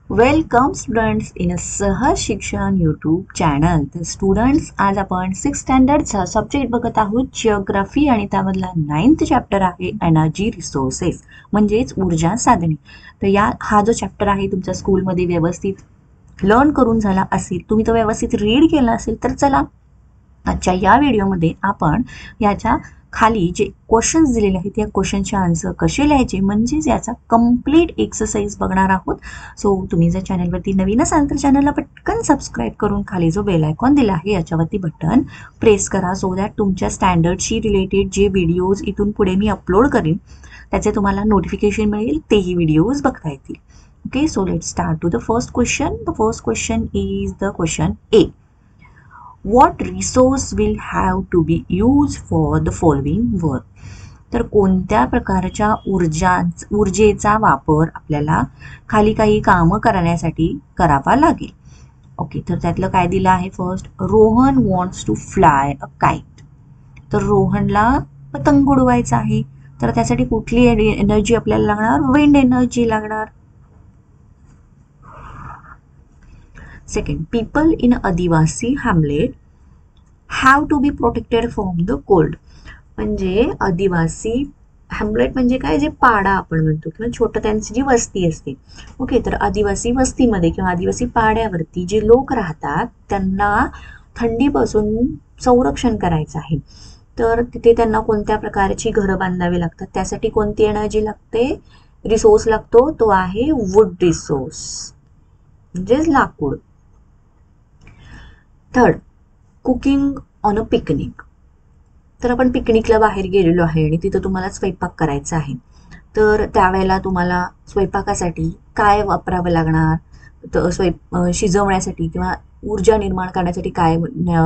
Welcome students in अ सहज शिक्षण YouTube channel. तर स्टुडंट्स, आज आपण 6th स्टँडर्डचा सब्जेक्ट बघत आहोत जिओग्राफी आणि त्यामधला 9th चॅप्टर आहे एनर्जी रिसोर्सेस म्हणजेच ऊर्जा साधने. तर हा जो चॅप्टर आहे तुमच्या स्कूलमध्ये व्यवस्थित लर्न करून झाला असेल, तुम्ही तो व्यवस्थित रीड केला असेल, तर चला आजच्या या व्हिडिओमध्ये आपण याच्या खाली जे क्वेश्चन्स दिलेले आहेत त्या क्वेश्चनचे आन्सर कसे लिहायचे म्हणजेच याचा कंप्लीट एक्सरसाइज बघणार आहोत. सो तुम्ही जर चॅनलवरती नवीन असाल तर चॅनलला पटकन सबस्क्राईब करून खाली जो बेल आयकॉन दिला आहे याच्यावरती बटन प्रेस करा, सो दॅट तुमच्या स्टँडर्डशी रिलेटेड जे व्हिडिओज इथून पुढे मी अपलोड करीन त्याचे तुम्हाला नोटिफिकेशन मिळेल, तेही व्हिडिओज बघता येतील. Okay, so let start to the first question. The first question is the question A. What resource will have to be used for the following work? तर कोणत्या प्रकारच्या ऊर्जेचा वापर आपल्याला खाली काही कामं करण्यासाठी करावा लागेल. ओके, तर त्यातलं काय दिलं आहे. First, Rohan wants to fly a kite. तर रोहनला पतंग उडवायचा आहे, तर त्यासाठी कुठली एनर्जी आपल्याला लागणार. विंड एनर्जी लागणार. Second, people in Adivasi hamlet have to be protected from the cold. म्हणजे आदिवासी हॅमलेट म्हणजे काय, जे पाडा आपण म्हणतो किंवा छोटं त्यांची जी वस्ती असते. ओके, तर आदिवासी वस्तीमध्ये किंवा आदिवासी पाड्यावरती जे लोक राहतात त्यांना थंडीपासून संरक्षण करायचं आहे. तर तिथे त्यांना कोणत्या प्रकारची घरं बांधावी लागतात, त्यासाठी कोणती एनर्जी लागते, रिसोर्स लागतो, तो आहे वुड रिसोर्स म्हणजेच लाकूड. Third, cooking on a picnic. तर आपण पिकनिकला बाहेर गेलेलो आहे आणि तिथं तुम्हाला स्वयंपाक करायचा आहे, तर त्यावेळेला तुम्हाला स्वयंपाकासाठी काय वापरावं लागणार. तर शिजवण्यासाठी किंवा ऊर्जा निर्माण करण्यासाठी काय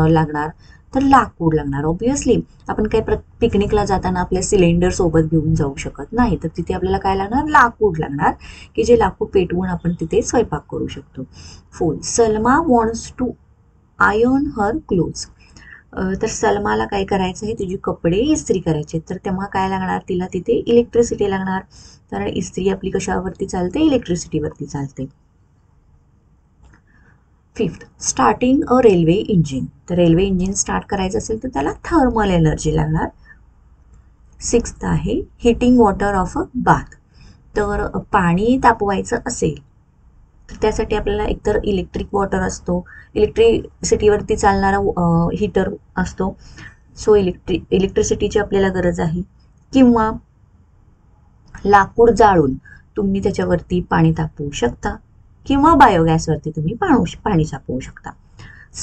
लागणार, तर लाकूड लागणार. ऑब्विसली आपण काही पिकनिकला जाताना आपल्या सिलेंडर सोबत घेऊन जाऊ शकत नाही, तर तिथे आपल्याला काय लागणार, लाकूड लागणार, की जे लाकूड पेटवून आपण तिथे स्वयंपाक करू शकतो. Fourth, Salma wants to iron her clothes. तर सलमाला काय करायचं आहे, तुझी कपडे इस्त्री करायचे, तर तेव्हा काय लागणार, तिला तिथे इलेक्ट्रिसिटी लागणार, कारण इस्त्री आपली कशावरती चालते, इलेक्ट्रिसिटीवरती चालते. Fifth, starting a railway engine. तर रेल्वे इंजिन स्टार्ट करायचं असेल तर त्याला थर्मल एनर्जी लागणार. सिक्स्थ आहे heating water of a bath. तर पाणी तापवायचं असेल तर त्यासाठी आपल्याला एकतर इलेक्ट्रिक वॉटर असतो, इलेक्ट्रिसिटीवरती चालणारा हीटर असतो, सो इलेक्ट्रिसिटीची आपल्याला गरज आहे, किंवा लाकूड जाळून तुम्ही त्याच्यावरती पाणी तापवू शकता, किंवा बायोगॅसवरती तुम्ही पाणी तापवू शकता.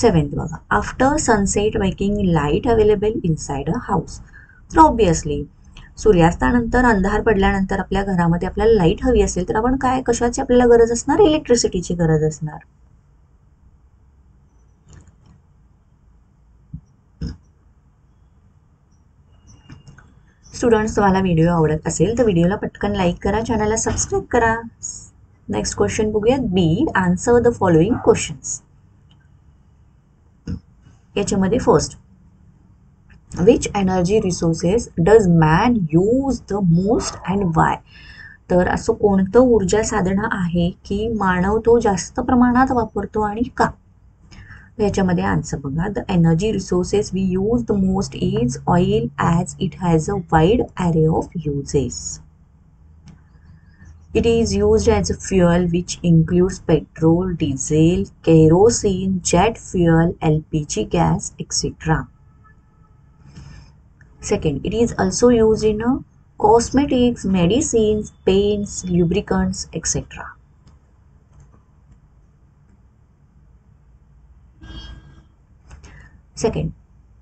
सेवन्थ बघा, after sunset making light available inside a house. तर ऑब्विसली सूर्यास्तानंतर अंधार पडल्यानंतर आपल्या घरामध्ये आपल्याला लाईट हवी असेल तर आपण काय, कशाची आपल्याला गरज असणार, इलेक्ट्रिसिटीची गरज असणार. स्टुडंट्स, तुम्हाला व्हिडिओ आवडत असेल तर व्हिडिओला पटकन लाईक करा, चॅनलला सबस्क्राईब करा. नेक्स्ट क्वेश्चन बघूयात. बी, आन्सर द फॉलोइंग क्वेश्चन्स. याच्यामध्ये first, which energy resources does man use the most and Y. तर असं कोणतं ऊर्जा साधन आहे की मानव तो जास्त प्रमाणात वापरतो आणि का. याच्यामध्ये आन्सर बघा. The energy resources we use the most is oil as it has a wide array of uses. It is used as a fuel which includes petrol, diesel, kerosene, jet fuel, LPG gas, etc. Second, it is also used in cosmetics, medicines, paints, lubricants, etc. Second,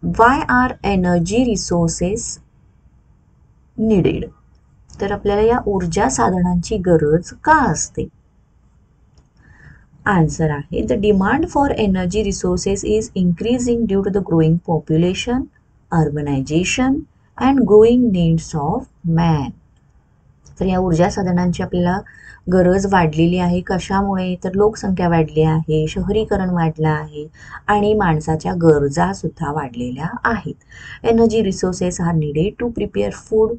why are energy resources needed? तर आपल्याला या ऊर्जा साधनांची गरज का असते. Answer आहे, the demand for energy resources is increasing due to the growing population, urbanisation and growing needs of man. तर या ऊर्जा साधनांची आपल्याला गरज वाढलेली आहे. कशामुळे, तर लोकसंख्या वाढली आहे, शहरीकरण वाढलं आहे आणि माणसाच्या गरजा सुद्धा वाढलेल्या आहेत. Energy resources are needed to prepare food,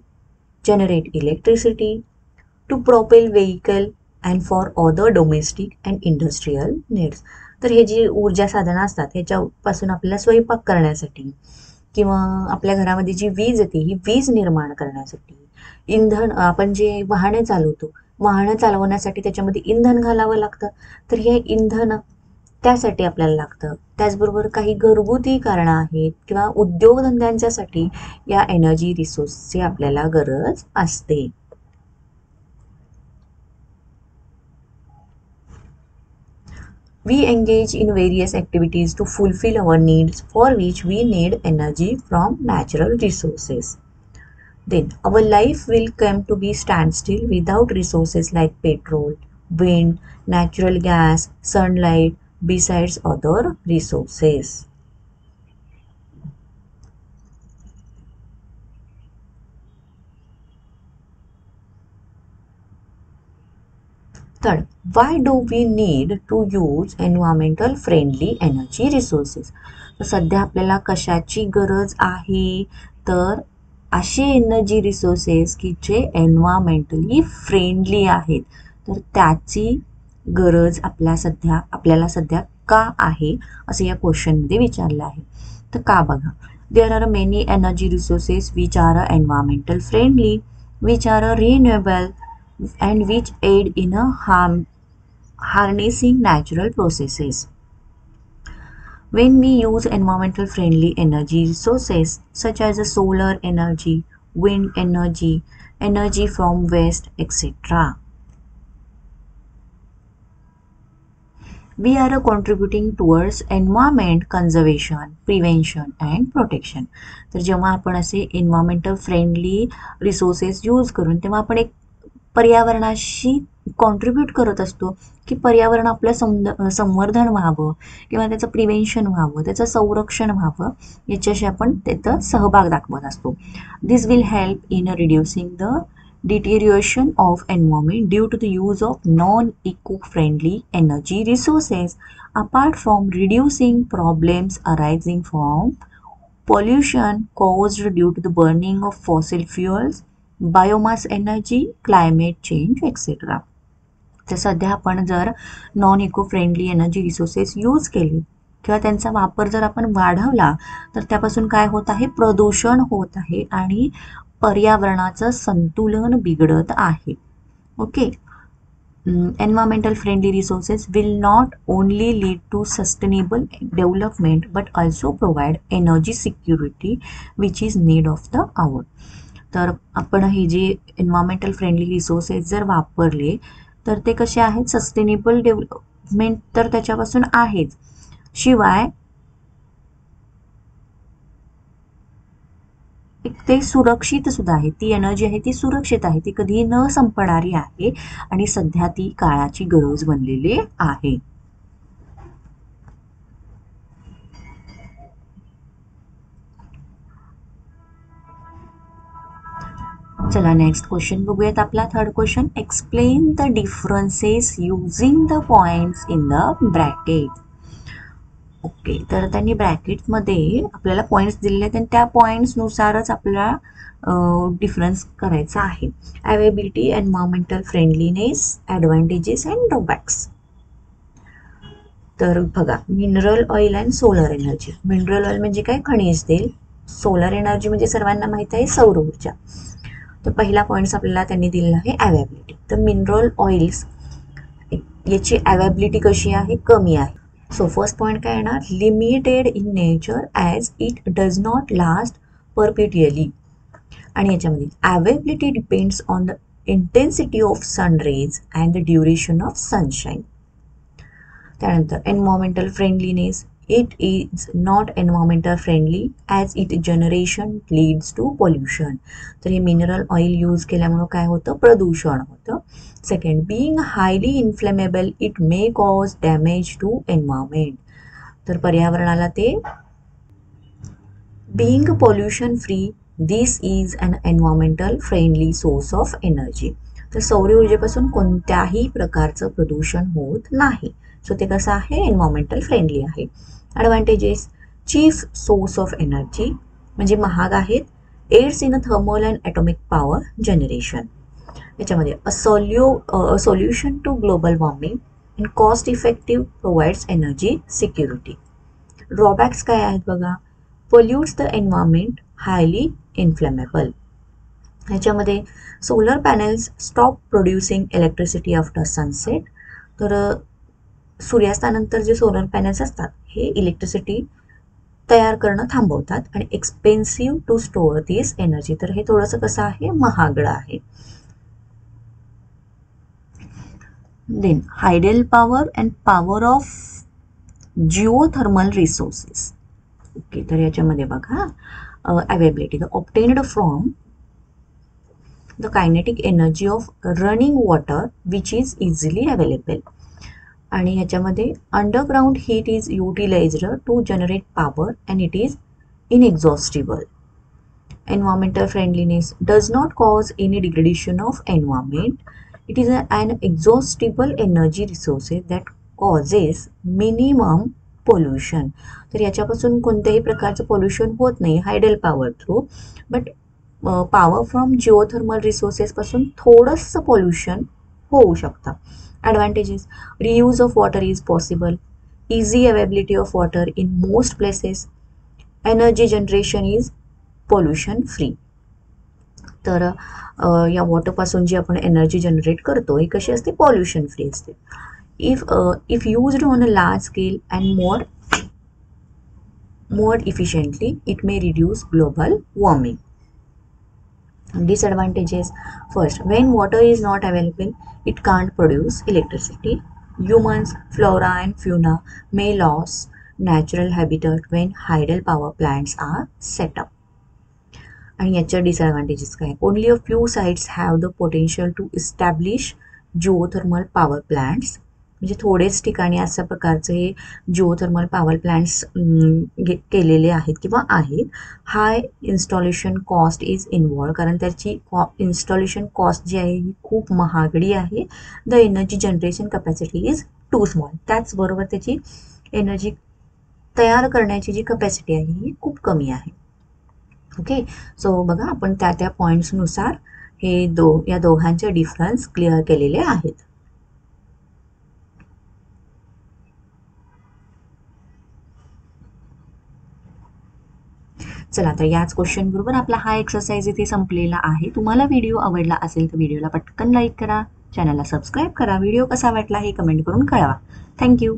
generate electricity, to propel vehicle and for other domestic and industrial needs. तर हे जी ऊर्जा साधनं असतात ह्याच्यापासून आपल्याला स्वयंपाक करण्यासाठी किंवा आपल्या घरामध्ये जी वीज येते ही वीज निर्माण करण्यासाठी, इंधन आपण जे वाहने चालवतो वाहनं चालवण्यासाठी त्याच्यामध्ये इंधन घालावं लागतं, तर हे इंधन त्यासाठी आपल्याला लागतं. त्याचबरोबर काही घरगुती कारणं आहेत किंवा उद्योगधंद्यांच्यासाठी या एनर्जी रिसोर्सची आपल्याला गरज असते. We engage in various activities to fulfill our needs, for which we need energy from natural resources. Then our life will come to be standstill without resources like petrol, wind, natural gas, sunlight, besides other resources. Third, why do we need to use environmental friendly energy resources? तर सध्या आपल्याला कशाची गरज आहे, तर असे energy resources की जे एन्व्हायरमेंटली फ्रेंडली आहेत, तर त्याची गरज आपल्याला सध्या का आहे असं या क्वेश्चनमध्ये विचारलं आहे. तर का बघा, there are many energy resources which are environmental friendly, which are renewable and which aid in harnessing natural processes. When we use environmental friendly energy resources such as solar energy, wind energy, energy from waste, etc., we are contributing towards environment conservation, prevention and protection. तर जेव्हा आपण असे environmental friendly resources use करून तेव्हा आपण एक पर्यावरणाशी contribute करत असतो की पर्यावरण आपलं संवर्धन व्हावं किंवा त्याचं प्रिव्हेन्शन व्हावं, त्याचं संरक्षण व्हावं, याच्याशी आपण त्याचा सहभाग दाखवत असतो. This will help in reducing the deterioration of environment due to the use of non-eco-friendly energy resources, apart from reducing problems arising from pollution caused due to the burning of fossil fuels, biomass energy, climate change etcetera. तर सध्या आपण जर non eco friendly energy resources use केले किंवा त्यांचा वापर जर आपण वाढवला तर त्यापासून काय होत आहे, प्रदूषण होत आहे आणि पर्यावरणाचं संतुलन बिघडत आहे. Okay, environmental friendly resources will not only lead to sustainable development but also provide energy security which is need of the hour. तर आपण हे जे एन्व्हायरमेंटल फ्रेंडली रिसोर्सेस जर वापरले तर ते कसे आहेत, सस्टेनेबल डेव्हलपमेंट तर त्याच्यापासून आहेच, शिवाय ते सुरक्षित सुद्धा आहे. ती एनर्जी आहे ती सुरक्षित आहे, ती कधीही न संपणारी आहे आणि सध्या ती काळाची गरज बनलेली आहे. चला नेक्स्ट क्वेश्चन बघूयात. आपला third question, explain the differences using the points in the bracket. Okay, तर त्यांनी ब्रॅकेटमध्ये आपल्याला पॉईंट्स दिलेले आहेत आणि त्या पॉईंट्सनुसारच आपल्याला डिफरन्स करायचा आहे. Availability, environmental friendliness, advantages and drawbacks. तर बघा, mineral oil and solar energy. Mineral oil म्हणजे काय, खनिज तेल. सोलर एनर्जी म्हणजे सर्वांना माहीत आहे सौर ऊर्जा. तर पहिला पॉईंट्स आपल्याला त्यांनी दिलेला आहे अवेबिलिटी. तर मिनरल ऑइल्स याची अवेबिलिटी कशी आहे, कमी आहे. सो फर्स्ट पॉईंट काय येणार, limited in nature as it does not last perpetually. आणि याच्यामध्ये availability depends on the intensity of sunrays and the duration of sunshine. त्यानंतर environmental friendliness, it is not environmental friendly as it generation leads to pollution. तर हे mineral oil use केल्यामुळं काय होतं, प्रदूषण होतं. Second, being highly inflammable it may cause damage to environment. तर पर्यावरणाला ते, being pollution free, this is an environmental friendly source of energy. तर सौर ऊर्जेपासून कोणत्याही प्रकारचं प्रदूषण होत नाही. सो ते कसं आहे, एन्व्हायरमेंटल फ्रेंडली आहे. Advantages, chief source of energy म्हणजे महाग आहेत. Aids in thermal and atomic power generation. याच्यामध्ये a solution to global warming in cost effective provides energy security. Drawbacks काय आहेत बघा. Pollutes the environment, highly inflammable. ह्याच्यामध्ये solar panels stop producing electricity after sunset. तर सूर्यास्तानंतर जे solar panels असतात हे इलेक्ट्रिसिटी तयार करणं थांबवतात आणि expensive to store this energy. तर हे थोडंसं कसं आहे, महागडं आहे. Then hydel power and power of geothermal resources. Okay, तर याच्यामध्ये बघा availability the obtained from the kinetic energy of running water which is easily available. आणि ह्याच्यामध्ये underground heat is utilised to generate power and it is inexhaustible. Environmental friendliness does not cause any degradation of environment. It is an exhaustible energy resources that causes minimum pollution. तर याच्यापासून कोणत्याही प्रकारचं pollution होत नाही hydel power through. But power from geothermal resources पासून थोडंसं pollution होऊ शकतं. Advantages: reuse of water is possible, easy availability of water in most places, energy generation is pollution free. तर या वॉटरपासून जी आपण एनर्जी जनरेट करतो ही कशी असते, पॉल्युशन फ्री असते. If used on a large scale and more efficiently, it may reduce global warming. Disadvantages: first, when water is not available, it can't produce electricity. Humans, flora and fauna may lose natural habitat when hydel power plants are set up. आणि याच्या disadvantages काय? Only a few sites have the potential to establish geothermal power plants. म्हणजे थोडेच ठिकाणी अशा प्रकारचे geothermal power plants केलेले आहेत किंवा आहेत. हाय इन्स्टॉलेशन कॉस्ट इज इन्वॉल्व, कारण त्याची इन्स्टॉलेशन कॉस्ट जी आहे ही खूप महागडी आहे. The energy generation capacity is too small, त्याचबरोबर त्याची एनर्जी तयार करण्याची जी कपॅसिटी आहे ही खूप कमी आहे. ओके, सो बघा आपण त्या पॉईंट्सनुसार हे या दोघांचे डिफरन्स क्लिअर केलेले आहेत. चला, तर याच क्वेश्चन बरोबर आपला हा एक्सरसाइज इथे संपलेला आहे. तुम्हाला व्हिडिओ आवडला असेल तर व्हिडिओला पटकन लाईक करा, चॅनलला सबस्क्राईब करा. व्हिडिओ कसा वाटला हे कमेंट करून कळवा. थँक्यू.